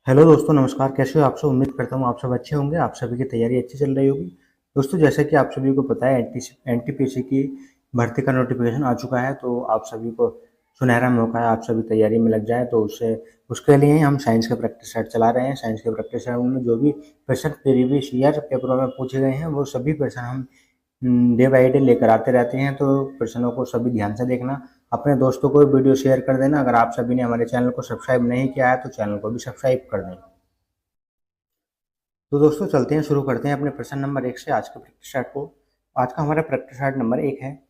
Hello दोस्तों, नमस्कार। कैसे हो आप सब? उम्मीद करता हूँ आप सब अच्छे होंगे। आप सभी की तैयारी अच्छी चल रही होगी। दोस्तों, जैसा कि आप सभी को पता है, एनटीपीसी की भर्ती का नोटिफिकेशन आ चुका है। तो आप सभी को सुनहरा मौका है, आप सभी तैयारी में लग जाए। तो उससे उसके लिए हम साइंस के प्रैक्टिस सेट चला रहे हैं। साइंस के प्रैक्टिस सेट में जो भी प्रश्न प्रीवियस ईयर पेपरों में पूछे गए हैं, वो सभी प्रश्न हम डे बाई डे लेकर आते रहते हैं। तो प्रश्नों को सभी ध्यान से देखना, अपने दोस्तों को वीडियो शेयर कर देना। अगर आप सभी ने हमारे चैनल को सब्सक्राइब नहीं किया है तो चैनल को भी सब्सक्राइब कर दें। तो दोस्तों, चलते हैं, शुरू करते हैं अपने प्रश्न नंबर 1 से आज के प्रैक्टिस सेट को। आज का हमारा प्रैक्टिस सेट नंबर 1 है,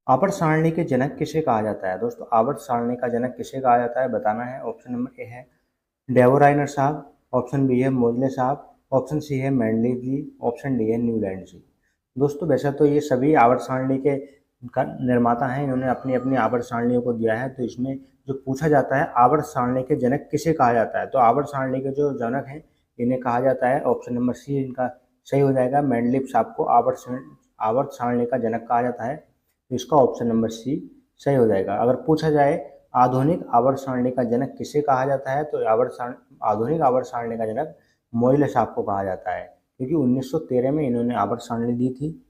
आवर्त सारणी के जनक किसे कहा जाता है। दोस्तों, आवर्त सारणी का जनक किसे कहा जाता है बताना है। ऑप्शन नंबर ए है डेवोराइनर साहब, ऑप्शन बी है मोजले साहब, ऑप्शन सी है मेंडलीव जी, ऑप्शन डी है न्यूलैंड जी। दोस्तों, वैसे तो ये सभी आवर्त सारणी के निर्माता हैं, इन्होंने अपनी अपनी आवर्त सारणियों को दिया है। तो इसमें जो पूछा जाता है, आवर्त सारणी के जनक किसे कहा जाता है, तो आवर्त सारणी के जो जनक हैं इन्हें कहा जाता है, ऑप्शन नंबर सी इनका सही हो जाएगा। मेंडलीव साहब को आवर्त सारणी का जनक कहा जाता है, तो इसका ऑप्शन नंबर सी सही हो जाएगा। अगर पूछा जाए आधुनिक आवर्त सारणी का जनक किसे कहा जाता है, तो आधुनिक आवर्त सारणी का जनक मोइले साहब को कहा जाता है, क्योंकि 1913 में इन्होंने आवर्त सारणी दी थी,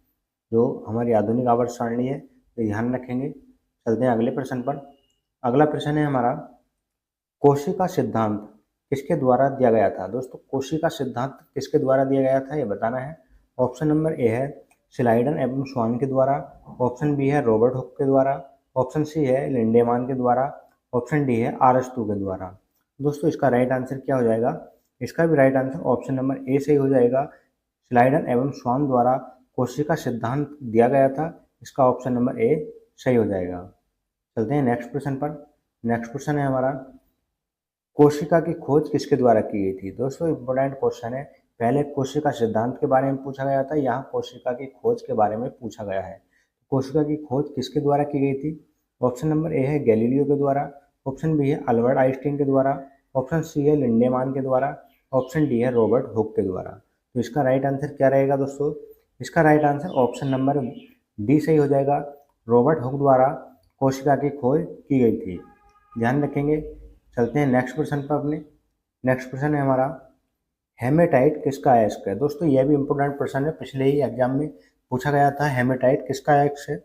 जो हमारी आधुनिक आवर्त सारणी है। तो ध्यान रखेंगे। चलते हैं अगले प्रश्न पर। अगला प्रश्न है हमारा, कोशी का सिद्धांत किसके द्वारा दिया गया था। दोस्तों, कोशी का सिद्धांत किसके द्वारा दिया गया था, ये बताना है। ऑप्शन नंबर ए है स्लाइडन एवं स्वान के द्वारा, ऑप्शन बी है रॉबर्ट हुक के द्वारा, ऑप्शन सी है लिंडेमान के द्वारा, ऑप्शन डी है अरस्तू के द्वारा। दोस्तों, इसका राइट आंसर क्या हो जाएगा? इसका भी right answer option number A सही हो जाएगा। स्लाइडन एवं स्वान द्वारा कोशी का सिद्धांत दिया गया था, इसका ऑप्शन नंबर ए सही हो जाएगा। चलते हैं नेक्स्ट प्रश्न पर। नेक्स्ट प्रश्न है हमारा, कोशिका की खोज किसके द्वारा की गई थी। दोस्तों, इंपॉर्टेंट क्वेश्चन है। पहले कोशिका सिद्धांत के बारे में पूछा गया था, यहाँ कोशिका की खोज के बारे में पूछा गया है। कोशिका की खोज किसके द्वारा की गई थी? ऑप्शन नंबर ए है गैलीलियो के द्वारा, ऑप्शन बी है अल्बर्ट आइंस्टीन के द्वारा, ऑप्शन सी है लिंडेमान के द्वारा, ऑप्शन डी है रॉबर्ट हुक के द्वारा। तो इसका राइट आंसर क्या रहेगा दोस्तों? इसका right answer option number D सही हो जाएगा। रॉबर्ट हुक द्वारा कोशिका की खोज की गई थी। ध्यान रखेंगे। चलते हैं नेक्स्ट प्रश्न पर अपने। नेक्स्ट प्रश्न है हमारा, हेमेटाइट किसका अयस्क है। दोस्तों, यह भी इंपॉर्टेंट प्रश्न है, पिछले ही एग्जाम में पूछा गया था। हेमेटाइट किसका अयस्क है?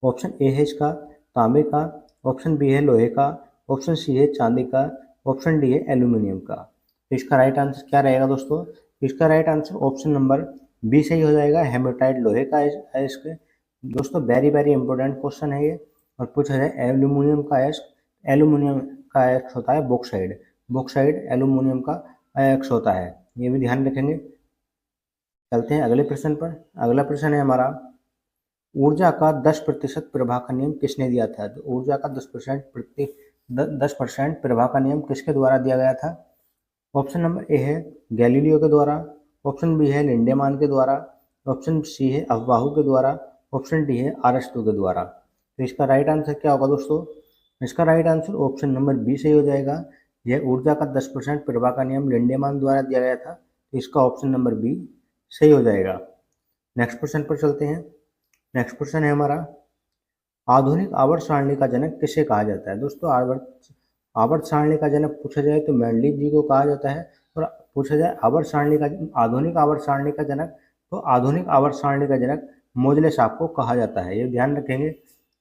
ऑप्शन ए है इसका तांबे का, ऑप्शन बी है लोहे का, ऑप्शन सी है चांदी का, ऑप्शन डी है एल्यूमिनियम का। तो इसका राइट आंसर क्या रहेगा दोस्तों? इसका right answer option number B सही हो जाएगा। हेमेटाइट लोहे का अयस्क है। दोस्तों, वेरी वेरी इंपॉर्टेंट क्वेश्चन है ये। और पूछा जाए एल्यूमिनियम का अयस्क, एल्यूमिनियम का अयस्क होता है बॉक्साइड। बॉक्साइड एल्यूमिनियम का अयस्क होता है, ये भी ध्यान रखेंगे। चलते हैं अगले प्रश्न पर। अगला प्रश्न है हमारा, ऊर्जा का 10% प्रभा का नियम किसने दिया था। तो ऊर्जा का 10% प्रभा का नियम किसके द्वारा दिया गया था? ऑप्शन नंबर ए है गैलीलियो के द्वारा, ऑप्शन बी है लिंडेमान के द्वारा, ऑप्शन सी है अफबाहु के द्वारा, ऑप्शन डी है अरस्तू के द्वारा। तो इसका राइट आंसर क्या होगा दोस्तों? इसका right answer option number B सही हो जाएगा। यह ऊर्जा का 10% प्रभा का नियम लिंडेमान द्वारा दिया गया था, तो इसका ऑप्शन नंबर बी सही हो जाएगा। नेक्स्ट क्वेश्चन पर चलते हैं। नेक्स्ट क्वेश्चन है हमारा, आधुनिक आवर्त सारणी का जनक किसे कहा जाता है। दोस्तों, आवर्त सारणी का जनक पूछा जाए तो मेंडलीव जी को कहा जाता है। और पूछा जाए आधुनिक आवर्त सारणी का जनक, तो आधुनिक आवर्त सारणी का जनक मोजले साहब को कहा जाता है, ये ध्यान रखेंगे।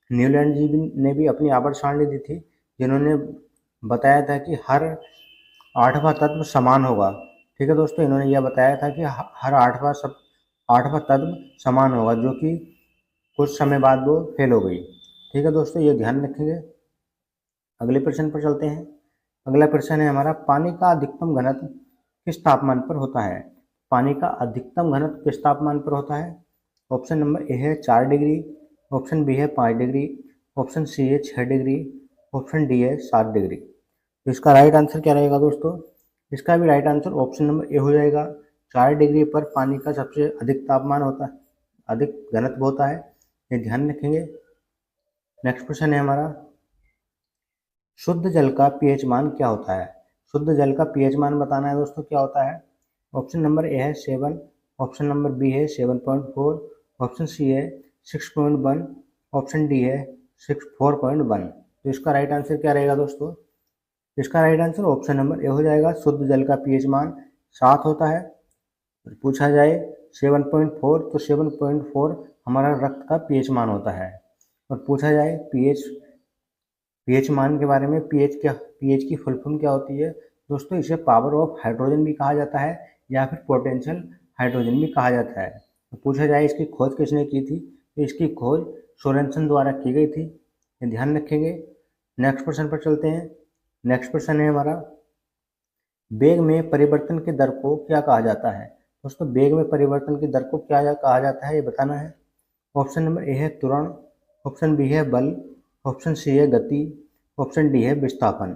न्यूलैंड जी ने भी अपनी आवर्त सारणी दी थी, जिन्होंने बताया था कि हर आठवां तत्व समान होगा। ठीक है दोस्तों, इन्होंने यह बताया था कि हर आठवां तत्व समान होगा, जो कि कुछ समय बाद वो फेल हो गई। ठीक है दोस्तों, ये ध्यान रखेंगे। अगले प्रश्न पर चलते हैं। अगला प्रश्न है हमारा, पानी का अधिकतम घनत्व किस तापमान पर होता है। पानी का अधिकतम घनत्व किस तापमान पर होता है? ऑप्शन नंबर ए है 4 डिग्री, ऑप्शन बी है 5 डिग्री, ऑप्शन सी है 6 डिग्री, ऑप्शन डी है 7 डिग्री। तो इसका राइट आंसर क्या रहेगा दोस्तों? इसका भी right answer option number A हो जाएगा। 4 डिग्री पर पानी का सबसे अधिक तापमान होता है, अधिक घनत्व होता है, ये ध्यान रखेंगे। नेक्स्ट क्वेश्चन है हमारा, शुद्ध जल का पीएच मान क्या होता है। शुद्ध जल का पीएच मान बताना है दोस्तों, क्या होता है। ऑप्शन नंबर ए है 7, ऑप्शन नंबर बी है 7.4, ऑप्शन सी है 6.1, ऑप्शन डी है 4.1। तो इसका राइट आंसर क्या रहेगा दोस्तों? इसका right answer option number A हो जाएगा। शुद्ध जल का पीएच मान 7 होता है। पूछा जाए 7.4 तो 7.4 हमारा रक्त का पीएच मान होता है। और पूछा जाए पीएच मान के बारे में, पीएच की फुल फॉर्म क्या होती है दोस्तों, इसे पावर ऑफ हाइड्रोजन भी कहा जाता है या फिर पोटेंशियल हाइड्रोजन भी कहा जाता है। तो पूछा जाए इसकी खोज किसने की थी, तो इसकी खोज सोरेनसन द्वारा की गई थी, ये ध्यान रखेंगे। नेक्स्ट क्वेश्चन पर चलते हैं। नेक्स्ट क्वेश्चन है हमारा, वेग में परिवर्तन के दर को क्या कहा जाता है। दोस्तों वेग में परिवर्तन की दर को क्या कहा जाता है ये बताना है। ऑप्शन नंबर ए है त्वरण, ऑप्शन बी है बल, ऑप्शन सी है गति, ऑप्शन डी है विस्थापन।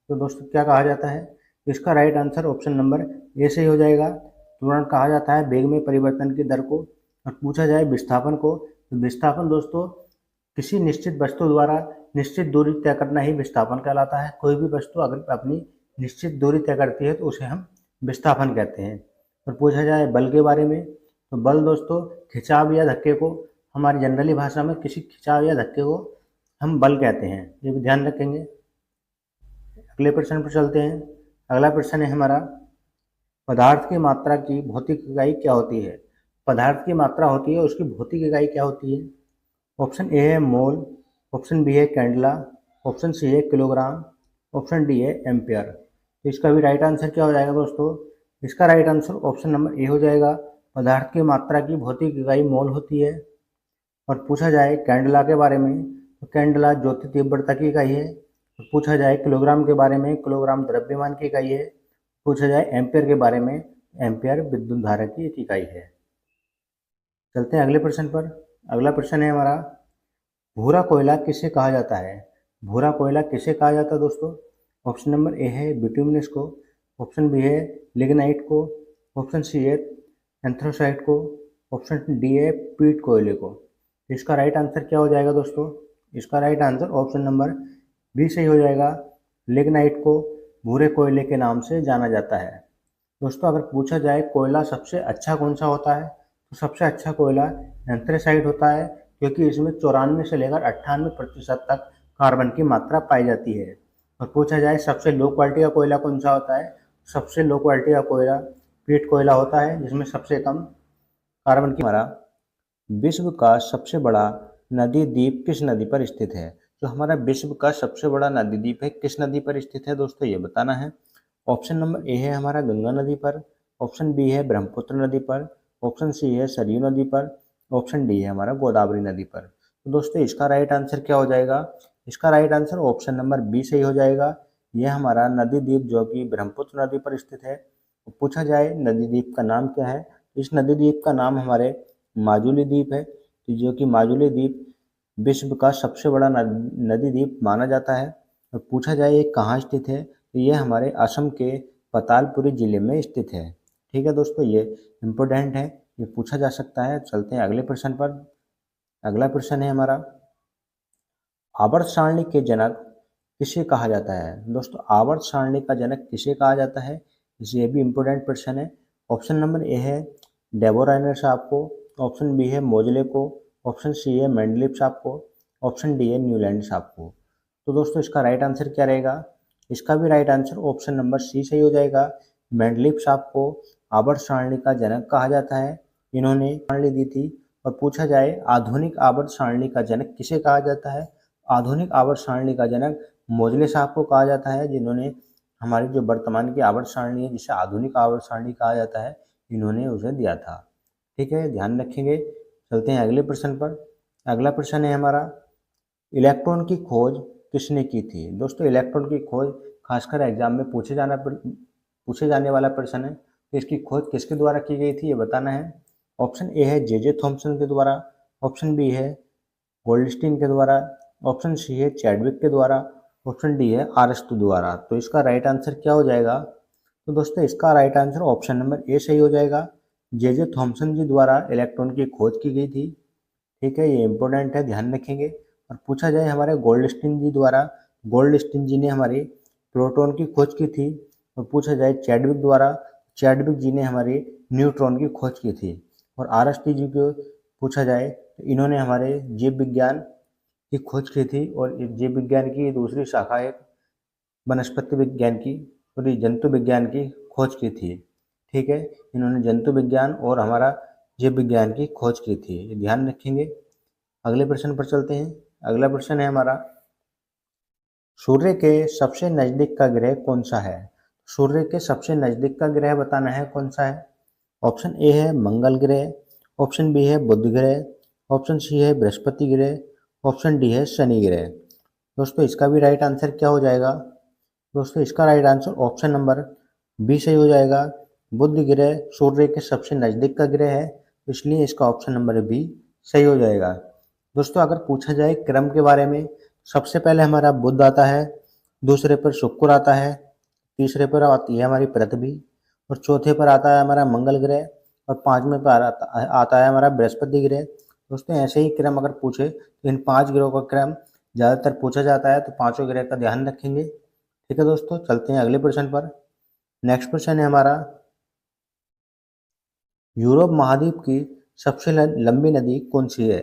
तो दोस्तों क्या कहा जाता है, इसका right answer option number A से ही हो जाएगा। त्वरण कहा जाता है वेग में परिवर्तन की दर को। और पूछा जाए विस्थापन को, तो विस्थापन दोस्तों किसी निश्चित वस्तु द्वारा निश्चित दूरी तय करना ही विस्थापन कहलाता है। कोई भी वस्तु अगर अपनी निश्चित दूरी तय करती है तो उसे हम विस्थापन कहते हैं। और पूछा जाए बल के बारे में, तो बल दोस्तों खिंचाव या धक्के को, हमारी जनरली भाषा में किसी खिंचाव या धक्के को हम बल कहते हैं, ये भी ध्यान रखेंगे। अगले प्रश्न पर चलते हैं। अगला प्रश्न है हमारा, पदार्थ की मात्रा की भौतिक इकाई क्या होती है। पदार्थ की मात्रा होती है, उसकी भौतिक इकाई क्या होती है। ऑप्शन ए है मोल, ऑप्शन बी है कैंडला, ऑप्शन सी है किलोग्राम, ऑप्शन डी है एम्पियर। तो इसका भी राइट आंसर क्या हो जाएगा दोस्तों, इसका right answer option number A हो जाएगा। पदार्थ की मात्रा की भौतिक इकाई मोल होती है। और पूछा जाए कैंडला के बारे में, तो कैंडला ज्योति तीव्रता की इकाई है। और पूछा जाए किलोग्राम के बारे में, किलोग्राम द्रव्यमान की इकाई है। पूछा जाए एम्पियर के बारे में, एम्पियर विद्युत धारा की एक इकाई है। चलते हैं अगले प्रश्न पर। अगला प्रश्न है हमारा, भूरा कोयला किसे कहा जाता है। भूरा कोयला किसे कहा जाता है दोस्तों। ऑप्शन नंबर ए है बिट्यूमिनस को, ऑप्शन बी है लिग्नाइट को, ऑप्शन सी है एंथ्रासाइट को, ऑप्शन डी है पीट कोयले को। इसका राइट आंसर क्या हो जाएगा दोस्तों, इसका right answer option number B सही हो जाएगा। लिग्नाइट को भूरे कोयले के नाम से जाना जाता है। दोस्तों अगर पूछा जाए कोयला सबसे अच्छा कौन सा होता है, तो सबसे अच्छा कोयला एंथ्रेसाइट होता है, क्योंकि इसमें 94 से लेकर 98% तक कार्बन की मात्रा पाई जाती है। और पूछा जाए सबसे लो क्वालिटी का कोयला कौन सा होता है, सबसे लो क्वालिटी का कोयला पीट कोयला होता है, जिसमें सबसे कम कार्बन की मात्रा। विश्व का सबसे बड़ा नदी द्वीप किस नदी पर स्थित है। जो हमारा विश्व का सबसे बड़ा नदी द्वीप है किस नदी पर स्थित है दोस्तों, ये बताना है। ऑप्शन नंबर ए है हमारा गंगा नदी पर, ऑप्शन बी है ब्रह्मपुत्र नदी पर, ऑप्शन सी है सरयू नदी पर, ऑप्शन डी है हमारा गोदावरी नदी पर। तो दोस्तों इसका राइट आंसर क्या हो जाएगा, इसका right answer option number B सही हो जाएगा। यह हमारा नदी द्वीप जो कि ब्रह्मपुत्र नदी पर स्थित है। तो पूछा जाए नदी द्वीप का नाम क्या है, इस नदी द्वीप का नाम हमारे माजुली द्वीप है, तो जो कि माजुली द्वीप विश्व का सबसे बड़ा नदी द्वीप माना जाता है। और पूछा जाए ये कहाँ स्थित है, तो ये हमारे असम के पतालपुरी जिले में स्थित है। ठीक है दोस्तों, ये इम्पोर्टेंट है, ये पूछा जा सकता है। चलते हैं अगले प्रश्न पर। अगला प्रश्न है हमारा, आवर्त सारणी के जनक किसे कहा जाता है। दोस्तों आवर्त सारणी का जनक किसे कहा जाता है, ये भी इम्पोर्टेंट प्रश्न है। ऑप्शन नंबर ए है डेबोराइनर साहब को, ऑप्शन बी है मोजले को, ऑप्शन सी है मेंडलीफ साहब को, ऑप्शन डी है न्यूलैंड साहब को। तो दोस्तों इसका राइट आंसर क्या रहेगा, इसका भी right answer option number C सही हो जाएगा। मेंडलीफ साहब को आवर्त सारणी का जनक कहा जाता है, इन्होंने सारणी दी थी। और पूछा जाए आधुनिक आवर्त सारणी का जनक किसे कहा जाता है, आधुनिक आवर्त सारणी का जनक मोजले साहब को कहा जाता है, जिन्होंने हमारी जो वर्तमान की आवर्त सारणी है जिसे आधुनिक आवर्त सारणी कहा जाता है, इन्होंने उसे दिया था। ठीक है, ध्यान रखेंगे। चलते हैं अगले प्रश्न पर। अगला प्रश्न है हमारा, इलेक्ट्रॉन की खोज किसने की थी। दोस्तों इलेक्ट्रॉन की खोज खासकर एग्जाम में पूछे जाने वाला प्रश्न है। तो इसकी खोज किसके द्वारा की गई थी ये बताना है। ऑप्शन ए है जे थॉम्सन के द्वारा, ऑप्शन बी है गोल्डस्टीन के द्वारा, ऑप्शन सी है चैडविक के द्वारा, ऑप्शन डी है आरस्तु द्वारा। तो इसका राइट आंसर क्या हो जाएगा, तो दोस्तों इसका right answer option number A सही हो जाएगा। जे थॉम्सन जी द्वारा इलेक्ट्रॉन की खोज की गई थी। ठीक है, ये इंपॉर्टेंट है, ध्यान रखेंगे। और पूछा जाए हमारे गोल्डस्टीन जी द्वारा, गोल्डस्टीन जी ने हमारी प्रोटॉन की खोज की थी। और पूछा जाए चैडविक द्वारा, चैडविक जी ने हमारी न्यूट्रॉन की खोज की थी। और आरएसटी जी को पूछा जाए तो इन्होंने हमारे जीव विज्ञान की खोज की थी। और जीव विज्ञान की दूसरी शाखा एक वनस्पति विज्ञान की सॉरी जंतु विज्ञान की खोज की थी। ठीक है, इन्होंने जंतु विज्ञान और हमारा जीव विज्ञान की खोज की थी, ये ध्यान रखेंगे। अगले प्रश्न पर चलते हैं। अगला प्रश्न है हमारा, सूर्य के सबसे नजदीक का ग्रह कौन सा है? सूर्य के सबसे नजदीक का ग्रह बताना है कौन सा है। ऑप्शन ए है मंगल ग्रह, ऑप्शन बी है बुध ग्रह, ऑप्शन सी है बृहस्पति ग्रह, ऑप्शन डी है शनि ग्रह। दोस्तों इसका भी राइट आंसर क्या हो जाएगा? दोस्तों इसका right answer option number B सही हो जाएगा। बुध ग्रह सूर्य के सबसे नजदीक का ग्रह है, इसलिए इसका ऑप्शन नंबर बी सही हो जाएगा। दोस्तों अगर पूछा जाए क्रम के बारे में, सबसे पहले हमारा बुध आता है, दूसरे पर शुक्र आता है, तीसरे पर आती है हमारी पृथ्वी, और चौथे पर आता है हमारा मंगल ग्रह, और पांचवें पर आता है हमारा बृहस्पति ग्रह। दोस्तों ऐसे ही क्रम अगर पूछे तो इन 5 ग्रहों का क्रम ज़्यादातर पूछा जाता है, तो पांचों ग्रह का ध्यान रखेंगे। ठीक है दोस्तों, चलते हैं अगले प्रश्न पर। नेक्स्ट प्रश्न है हमारा, यूरोप महाद्वीप की सबसे लंबी नदी कौन सी है?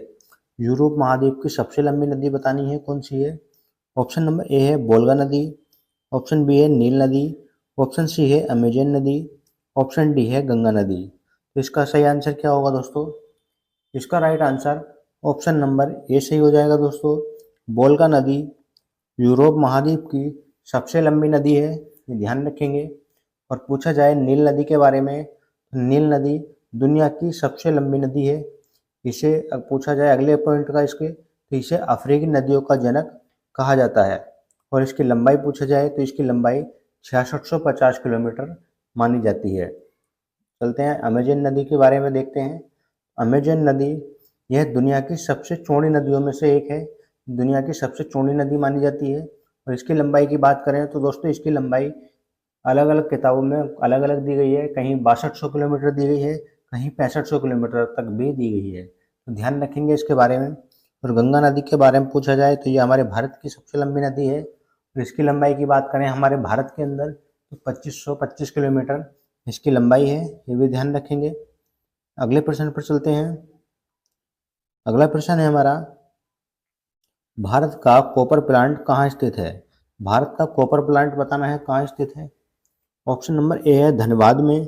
यूरोप महाद्वीप की सबसे लंबी नदी बतानी है कौन सी है। ऑप्शन नंबर ए है वोल्गा नदी, ऑप्शन बी है नील नदी, ऑप्शन सी है अमेजन नदी, ऑप्शन डी है गंगा नदी। तो इसका सही आंसर क्या होगा दोस्तों? इसका right answer option number A सही हो जाएगा दोस्तों। वोल्गा नदी यूरोप महाद्वीप की सबसे लंबी नदी है, ये ध्यान रखेंगे। और पूछा जाए नील नदी के बारे में, तो नील नदी दुनिया की सबसे लंबी नदी है। इसे पूछा जाए अगले पॉइंट का इसके, तो इसे अफ्रीकी नदियों का जनक कहा जाता है। और इसकी लंबाई पूछा जाए तो इसकी लंबाई 6650 किलोमीटर मानी जाती है। चलते हैं अमेजन नदी के बारे में देखते हैं। अमेजन नदी यह दुनिया की सबसे चौड़ी नदियों में से एक है, दुनिया की सबसे चौड़ी नदी मानी जाती है। और इसकी लंबाई की बात करें तो दोस्तों इसकी लंबाई अलग अलग किताबों में अलग अलग दी गई है, कहीं 6200 किलोमीटर दी गई है, कहीं 6500 किलोमीटर तक भी दी गई है, तो ध्यान रखेंगे इसके बारे में। और गंगा नदी के बारे में पूछा जाए तो ये हमारे भारत की सबसे लंबी नदी है, और इसकी लंबाई की बात करें हमारे भारत के अंदर तो 2525 किलोमीटर इसकी लंबाई है, ये भी ध्यान रखेंगे। अगले प्रश्न पर चलते हैं। अगला प्रश्न है हमारा, भारत का कॉपर प्लांट कहाँ स्थित है? भारत का कॉपर प्लांट बताना है कहाँ स्थित है। ऑप्शन नंबर ए है धनबाद में,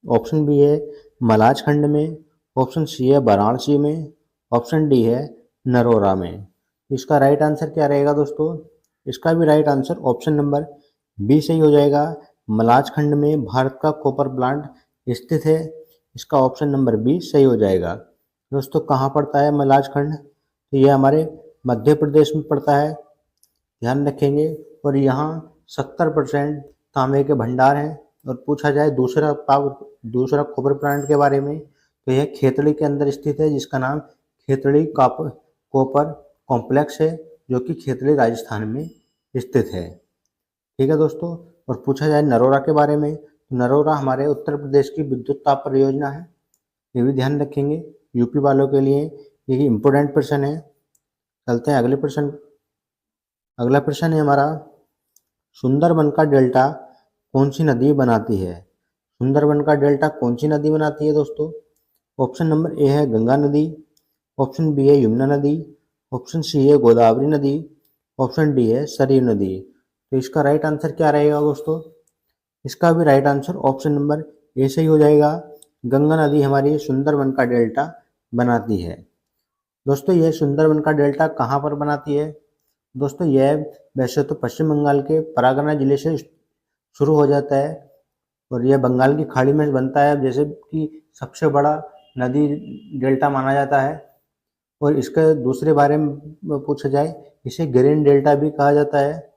ऑप्शन बी है मलाज खंड में, ऑप्शन सी है वाराणसी में, ऑप्शन डी है नरोरा में। इसका राइट आंसर क्या रहेगा दोस्तों? इसका भी right answer option number B सही हो जाएगा। मलाज खंड में भारत का कॉपर प्लांट स्थित है, इसका ऑप्शन नंबर बी सही हो जाएगा। दोस्तों कहाँ पड़ता है मलाज खंड? तो यह हमारे मध्य प्रदेश में पड़ता है, ध्यान रखेंगे। और यहाँ 70% तांबे के भंडार हैं। और पूछा जाए दूसरा कॉपर प्लांट के बारे में, तो यह खेतड़ी के अंदर स्थित है, जिसका नाम खेतड़ी कॉपर कॉम्प्लेक्स है, जो कि खेतड़ी राजस्थान में स्थित है। ठीक है दोस्तों। और पूछा जाए नरोरा के बारे में, तो नरोरा हमारे उत्तर प्रदेश की विद्युत ताप परियोजना है, ये भी ध्यान रखेंगे। यूपी वालों के लिए ये इम्पोर्टेंट प्रश्न है। चलते हैं अगले प्रश्न। अगला प्रश्न है हमारा, सुंदरबन का डेल्टा कौन सी नदी बनाती है? सुंदरबन का डेल्टा कौन सी नदी बनाती है दोस्तों? ऑप्शन नंबर ए है गंगा नदी, ऑप्शन बी है यमुना नदी, ऑप्शन सी है गोदावरी नदी, ऑप्शन डी है सरयू नदी। तो इसका राइट आंसर क्या रहेगा दोस्तों? इसका भी right answer option number A सही हो जाएगा। गंगा नदी हमारी सुंदरबन का डेल्टा बनाती है। दोस्तों यह सुंदरबन का डेल्टा कहाँ पर बनाती है? दोस्तों यह वैसे तो पश्चिम बंगाल के परागना जिले से शुरू हो जाता है, और यह बंगाल की खाड़ी में बनता है, जैसे कि सबसे बड़ा नदी डेल्टा माना जाता है। और इसके दूसरे बारे में पूछा जाए, इसे ग्रीन डेल्टा भी कहा जाता है,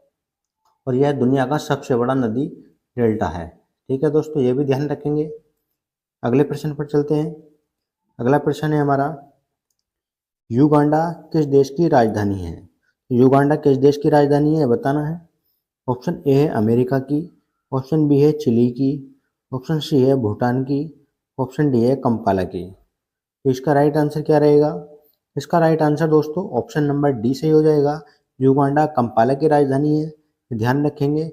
और यह दुनिया का सबसे बड़ा नदी डेल्टा है। ठीक है दोस्तों, ये भी ध्यान रखेंगे। अगले प्रश्न पर चलते हैं। अगला प्रश्न है हमारा, युगांडा किस देश की राजधानी है? युगांडा किस देश की राजधानी है बताना है। ऑप्शन ए है अमेरिका की, ऑप्शन बी है चिली की, ऑप्शन सी है भूटान की, ऑप्शन डी है कंपाला की। तो इसका राइट आंसर क्या रहेगा? इसका राइट आंसर दोस्तों ऑप्शन नंबर डी सही हो जाएगा। युगांडा कंपाला की राजधानी है, ध्यान रखेंगे।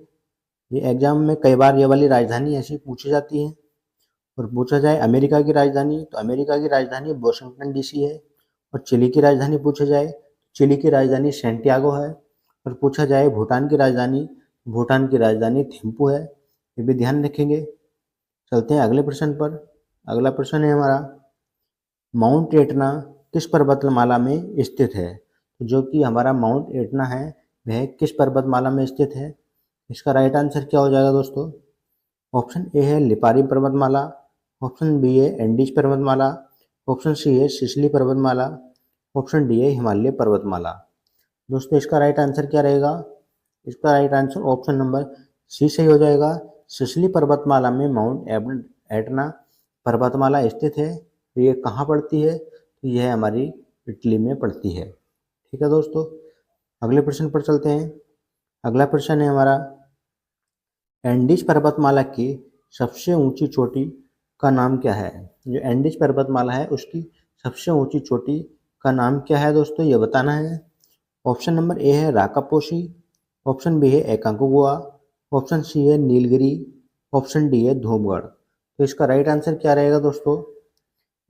ये एग्जाम में कई बार ये वाली राजधानी ऐसी पूछी जाती है। और पूछा जाए अमेरिका की राजधानी, तो अमेरिका की राजधानी वाशिंगटन डीसी है। और चिली की राजधानी पूछा जाए, चिली की राजधानी सैंटियागो है। और पूछा जाए भूटान की राजधानी, भूटान की राजधानी थिम्पू है, ये भी ध्यान रखेंगे। चलते हैं अगले प्रश्न पर। अगला प्रश्न है हमारा, माउंट एटना किस पर्वतमाला में स्थित है? तो जो कि हमारा माउंट एटना है वह किस पर्वतमाला में स्थित है? इसका राइट आंसर क्या हो जाएगा दोस्तों? ऑप्शन ए है लिपारी पर्वतमाला, ऑप्शन बी है एंडीज पर्वतमाला, ऑप्शन सी है सिसली पर्वतमाला, ऑप्शन डी है हिमालय पर्वतमाला। दोस्तों इसका राइट आंसर क्या रहेगा? इसका right answer option number C सही हो जाएगा। सिसली पर्वतमाला में माउंट एटना पर्वतमाला स्थित है। तो ये कहाँ पड़ती है? तो यह हमारी इटली में पड़ती है। ठीक है दोस्तों, अगले प्रश्न पर चलते हैं। अगला प्रश्न है हमारा, एंडीज पर्वतमाला की सबसे ऊंची चोटी का नाम क्या है? जो एंडीज पर्वतमाला है उसकी सबसे ऊंची चोटी का नाम क्या है दोस्तों, ये बताना है। ऑप्शन नंबर ए है राकापोशी, ऑप्शन बी है एकांकोगुआ, ऑप्शन सी है नीलगिरी, ऑप्शन डी है धूपगढ़। तो इसका राइट आंसर क्या रहेगा दोस्तों?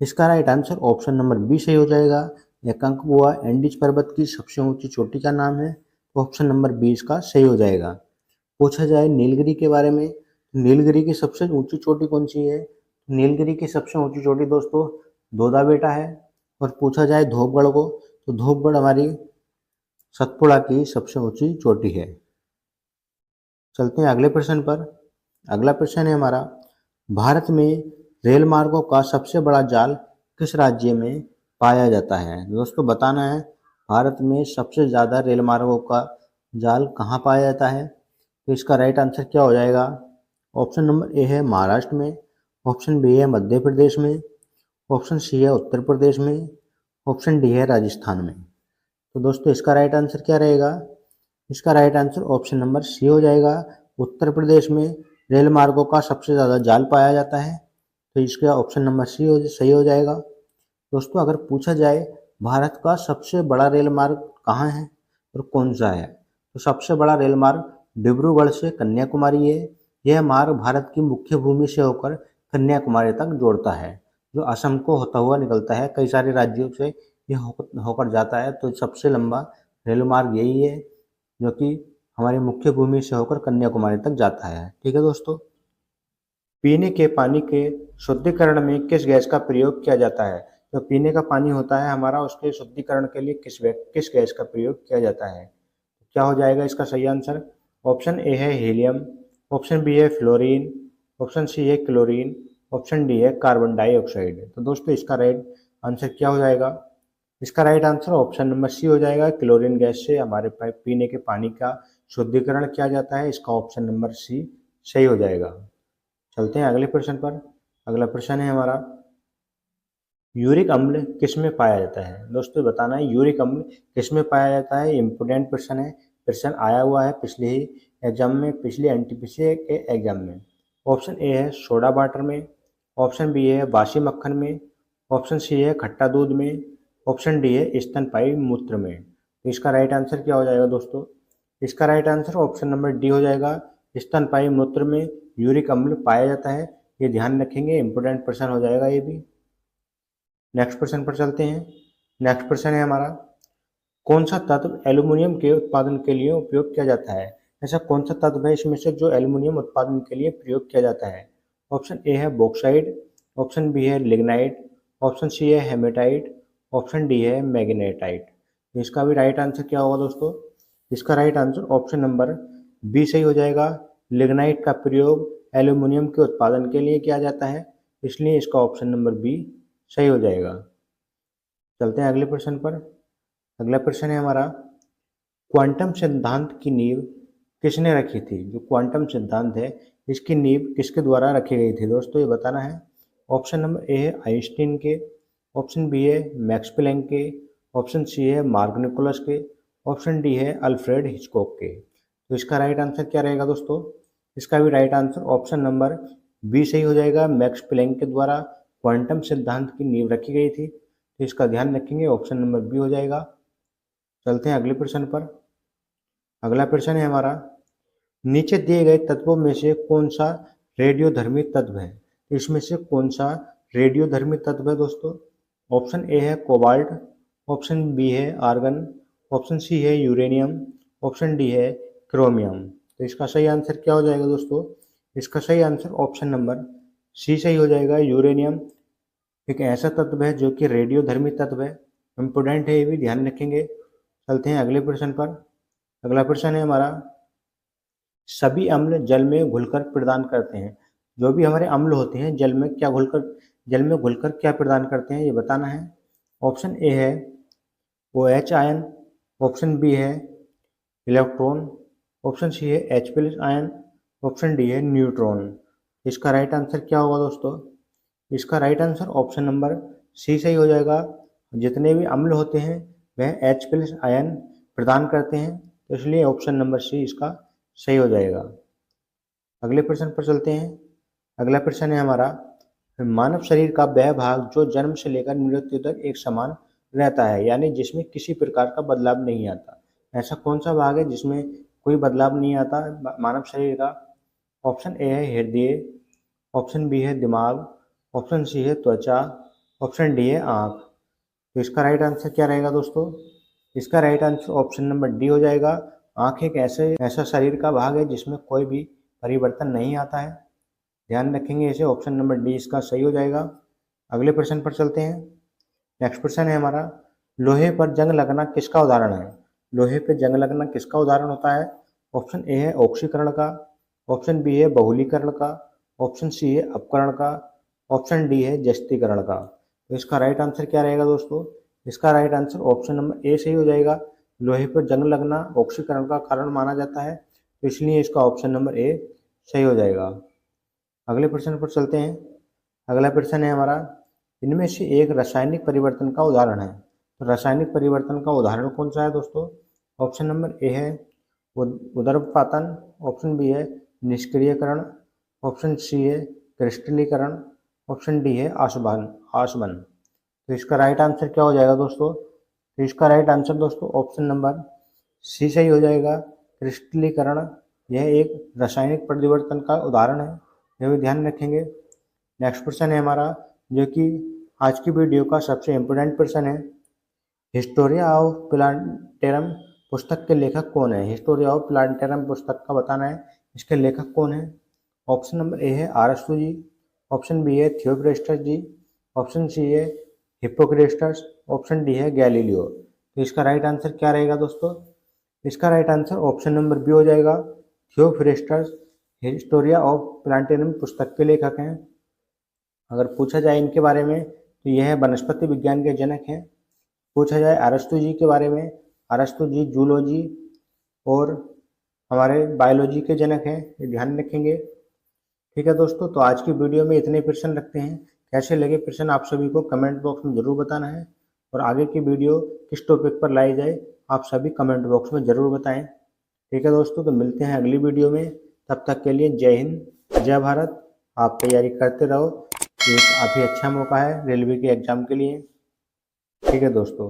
इसका right answer option number B सही हो जाएगा। एकांकोगुआ एंडीज पर्वत की सबसे ऊंची चोटी का नाम है। ऑप्शन नंबर बी इसका सही हो जाएगा। पूछा जाए नीलगिरी के बारे में, नीलगिरी की सबसे ऊंची चोटी कौन सी है? नीलगिरी की सबसे ऊंची चोटी दोस्तों दोदा बेटा है। और पूछा जाए धूपगढ़ को, तो धूपगढ़ हमारी सतपुड़ा की सबसे ऊंची चोटी है। चलते हैं अगले प्रश्न पर। अगला प्रश्न है हमारा, भारत में रेल मार्गों का सबसे बड़ा जाल किस राज्य में पाया जाता है? दोस्तों बताना है भारत में सबसे ज़्यादा रेल मार्गों का जाल कहाँ पाया जाता है? तो इसका राइट आंसर क्या हो जाएगा? ऑप्शन नंबर ए है महाराष्ट्र में, ऑप्शन बी है मध्य प्रदेश में, ऑप्शन सी है उत्तर प्रदेश में, ऑप्शन डी है राजस्थान में। तो दोस्तों इसका राइट आंसर क्या रहेगा? इसका right answer option number C हो जाएगा। उत्तर प्रदेश में रेल मार्गों का सबसे ज़्यादा जाल पाया जाता है। तो इसका ऑप्शन नंबर सी सही हो जाएगा। दोस्तों अगर पूछा जाए भारत का सबसे बड़ा रेल मार्ग कहाँ है और कौन सा है, तो सबसे बड़ा रेल मार्ग डिब्रूगढ़ से कन्याकुमारी है। यह मार्ग भारत की मुख्य भूमि से होकर कन्याकुमारी तक जोड़ता है, जो असम को होता हुआ निकलता है। कई सारे राज्यों से यह होकर जाता है। तो सबसे लंबा रेल मार्ग यही है जो कि हमारी मुख्य भूमि से होकर कन्याकुमारी तक जाता है। ठीक है दोस्तों, पीने के पानी के शुद्धिकरण में किस गैस का प्रयोग किया जाता है? जो पीने का पानी होता है हमारा, उसके शुद्धिकरण के लिए किस गैस का प्रयोग किया जाता है? क्या हो जाएगा इसका सही आंसर? ऑप्शन ए है हीलियम, ऑप्शन बी है फ्लोरीन, ऑप्शन सी है क्लोरीन, ऑप्शन डी है कार्बन डाइऑक्साइड। तो दोस्तों इसका राइट आंसर क्या हो जाएगा? इसका right answer option number C हो जाएगा। क्लोरीन गैस से हमारे पीने के पानी का शुद्धिकरण किया जाता है। इसका ऑप्शन नंबर सी सही हो जाएगा। चलते हैं अगले प्रश्न पर। अगला प्रश्न है हमारा, यूरिक अम्ल किस में पाया जाता है? दोस्तों बताना है यूरिक अम्ल किस में पाया जाता है। इम्पोर्टेंट प्रश्न है, प्रश्न आया हुआ है पिछले ही एग्जाम में, पिछले एनटीपीसी के एग्जाम में। ऑप्शन ए है सोडा वाटर में, ऑप्शन बी है बासी मक्खन में, ऑप्शन सी है खट्टा दूध में, ऑप्शन डी है स्तनपायी मूत्र में। तो इसका राइट आंसर क्या हो जाएगा दोस्तों? इसका right answer option number D हो जाएगा। स्तनपायी मूत्र में यूरिक अम्ल पाया जाता है। ये ध्यान रखेंगे, इंपोर्टेंट प्रश्न हो जाएगा ये भी। नेक्स्ट प्रश्न पर चलते हैं। नेक्स्ट प्रश्न है हमारा, कौन सा तत्व एल्यूमिनियम के उत्पादन के लिए उपयोग किया जाता है? ऐसा कौन सा तत्व है इसमें से जो एल्यूमिनियम उत्पादन के लिए प्रयोग किया जाता है? ऑप्शन ए है बॉक्साइड, ऑप्शन बी है लिग्नाइट, ऑप्शन सी है हेमेटाइट, ऑप्शन डी है मैग्नेटाइट। इसका भी राइट आंसर क्या होगा दोस्तों? इसका right answer option number B सही हो जाएगा। लिग्नाइट का प्रयोग एल्यूमिनियम के उत्पादन के लिए किया जाता है, इसलिए इसका ऑप्शन नंबर बी सही हो जाएगा। चलते हैं अगले प्रश्न पर। अगला प्रश्न है हमारा, क्वांटम सिद्धांत की नींव किसने रखी थी? जो क्वांटम सिद्धांत है इसकी नींव किसके द्वारा रखी गई थी दोस्तों, ये बताना है। ऑप्शन नंबर ए है आइंस्टीन के, ऑप्शन बी है मैक्स प्लैंक के, ऑप्शन सी है मार्क निकोलस के, ऑप्शन डी है अल्फ्रेड हिचकॉक के। तो इसका राइट आंसर क्या रहेगा दोस्तों? इसका भी right answer option number B सही हो जाएगा। मैक्स प्लैंक के द्वारा क्वांटम सिद्धांत की नींव रखी गई थी। तो इसका ध्यान रखेंगे, ऑप्शन नंबर बी हो जाएगा। चलते हैं अगले प्रश्न पर। अगला प्रश्न है हमारा, नीचे दिए गए तत्वों में से कौन सा रेडियोधर्मी तत्व है? इसमें से कौन सा रेडियोधर्मी तत्व है दोस्तों? ऑप्शन ए है कोबाल्ट, ऑप्शन बी है आर्गन, ऑप्शन सी है यूरेनियम, ऑप्शन डी है क्रोमियम। तो इसका सही आंसर क्या हो जाएगा दोस्तों? इसका सही आंसर ऑप्शन नंबर सी सही हो जाएगा। यूरेनियम एक ऐसा तत्व है जो कि रेडियोधर्मी तत्व है, इम्पोर्टेंट है, ये भी ध्यान रखेंगे। चलते हैं अगले प्रश्न पर। अगला प्रश्न है हमारा, सभी अम्ल जल में घुलकर प्रदान करते हैं। जो भी हमारे अम्ल होते हैं जल में घुलकर क्या प्रदान करते हैं, ये बताना है। ऑप्शन ए है OH आयन, ऑप्शन बी है इलेक्ट्रॉन, ऑप्शन सी है H+ आयन, ऑप्शन डी है न्यूट्रॉन। इसका राइट आंसर क्या होगा दोस्तों? इसका right answer option number C सही हो जाएगा। जितने भी अम्ल होते हैं वह H+ आयन प्रदान करते हैं, तो इसलिए ऑप्शन नंबर सी इसका सही हो जाएगा। अगले प्रश्न पर चलते हैं। अगला प्रश्न है हमारा, मानव शरीर का वह भाग जो जन्म से लेकर मृत्यु तक एक समान रहता है, यानी जिसमें किसी प्रकार का बदलाव नहीं आता। ऐसा कौन सा भाग है जिसमें कोई बदलाव नहीं आता मानव शरीर का? ऑप्शन ए है हृदय, ऑप्शन बी है दिमाग, ऑप्शन सी है त्वचा, ऑप्शन डी है आँख। तो इसका राइट आंसर क्या रहेगा दोस्तों? इसका right answer option number D हो जाएगा। आँख एक ऐसा शरीर का भाग है जिसमें कोई भी परिवर्तन नहीं आता है, ध्यान रखेंगे इसे। ऑप्शन नंबर डी इसका सही हो जाएगा। अगले प्रश्न पर चलते हैं। नेक्स्ट प्रश्न है हमारा, लोहे पर जंग लगना किसका उदाहरण है? लोहे पर जंग लगना किसका उदाहरण होता है? ऑप्शन ए है ऑक्सीकरण का, ऑप्शन बी है बहुलीकरण का, ऑप्शन सी है अपकरण का, ऑप्शन डी है जस्तीकरण का। तो इसका राइट आंसर क्या रहेगा दोस्तों? इसका right answer option number A सही हो जाएगा। लोहे पर जंग लगना ऑक्सीकरण का कारण माना जाता है, तो इसलिए इसका ऑप्शन नंबर ए सही हो जाएगा। अगले प्रश्न पर चलते हैं। अगला प्रश्न है हमारा, इनमें से एक रासायनिक परिवर्तन का उदाहरण है। तो रासायनिक परिवर्तन का उदाहरण कौन सा है दोस्तों? ऑप्शन नंबर ए है उदरपातन, ऑप्शन बी है निष्क्रियकरण, ऑप्शन सी है क्रिस्टलीकरण, ऑप्शन डी है आसवन। तो इसका राइट आंसर क्या हो जाएगा दोस्तों? तो इसका राइट आंसर दोस्तों ऑप्शन नंबर सी सही हो जाएगा। क्रिस्टलीकरण यह एक रासायनिक परिवर्तन का उदाहरण है, यह भी ध्यान रखेंगे। नेक्स्ट प्रश्न है हमारा, जो कि आज की वीडियो का सबसे इम्पोर्टेंट प्रश्न है, हिस्टोरिया ऑफ प्लांटेरम पुस्तक के लेखक कौन है? हिस्टोरिया ऑफ प्लांटेरम पुस्तक का बताना है, इसके लेखक कौन है? ऑप्शन नंबर ए है अरस्तु जी, ऑप्शन बी है थियोफ्रेस्टस जी, ऑप्शन सी है हिप्पोक्रेटस, ऑप्शन डी है गैलीलियो। तो इसका राइट आंसर क्या रहेगा दोस्तों? इसका right answer option number B हो जाएगा। थियोफ्रेस्टस हिस्टोरिया ऑफ प्लांटेरम पुस्तक के लेखक हैं। अगर पूछा जाए इनके बारे में तो यह वनस्पति विज्ञान के जनक हैं। पूछा जाए अरस्तु जी के बारे में, अरस्तु जी जूलॉजी और हमारे बायोलॉजी के जनक हैं, ये ध्यान रखेंगे। ठीक है दोस्तों, तो आज की वीडियो में इतने प्रश्न रखते हैं। कैसे लगे प्रश्न आप सभी को कमेंट बॉक्स में ज़रूर बताना है, और आगे की वीडियो किस टॉपिक पर लाई जाए आप सभी कमेंट बॉक्स में ज़रूर बताएं। ठीक है दोस्तों, तो मिलते हैं अगली वीडियो में। तब तक के लिए जय हिंद, जय भारत। आप तैयारी करते रहो, ये काफ़ी अच्छा मौका है रेलवे के एग्ज़ाम के लिए। ठीक है दोस्तों।